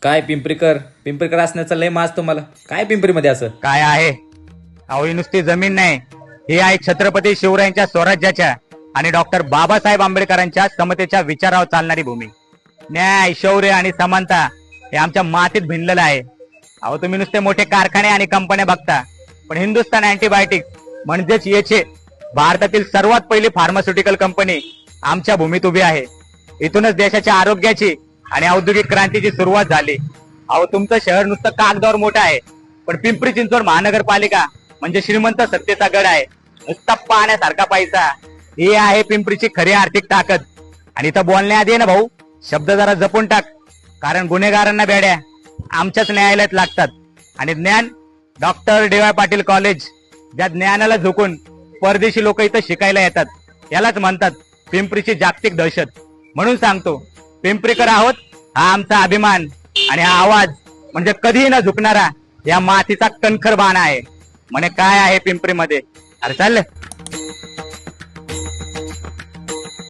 काय पिंपरीकर असण्याचा लय माज तुम्हाला. काय पिंपरीमध्ये असं काय आहे? अहो ही नुसती जमीन नाही, ही आहे छत्रपती शिवरायांच्या स्वराज्याच्या आणि डॉक्टर बाबासाहेब आंबेडकरांच्या समतेच्या विचारावर चालणारी भूमी. न्याय, शौर्य आणि समानता हे आमच्या मातीत भिनलेलं आहे. अहो तुम्ही नुसते मोठे कारखाने आणि कंपन्या बघता, पण हिंदुस्थान अँटीबायोटिक्स म्हणजेच याचे भारतातील सर्वात पहिली फार्मास्युटिकल कंपनी आमच्या भूमीत उभी आहे. इथूनच देशाच्या आरोग्याची आणि औद्योगिक क्रांतीची सुरुवात झाली. अहो तुमचं शहर नुसतं कागदावर मोठं आहे, पण पिंपरी चिंचवड महानगरपालिका म्हणजे श्रीमंत सत्तेचा गड आहे. नुसता पाहण्यासारखा पैसा, ही आहे पिंपरीची खरी आर्थिक ताकद. आणि इथं बोलण्याआधी ना भाऊ, शब्द जरा जपून टाक, कारण गुन्हेगारांना बेड्या आमच्याच न्यायालयात लागतात. आणि ज्ञान doctor D Y Patil college, ज्या ज्ञानाला झुकून परदेशी लोक इथं शिकायला येतात, यालाच म्हणतात पिंपरीची जागतिक दहशत. म्हणून सांगतो, पिंपरीकर आहोत हा आमचा अभिमान, आणि हा आवाज म्हणजे कधीही न झुकणारा या मातीचा कणखर बाणा आहे. म्हणे काय आहे पिंपरीमध्ये. अरे चाल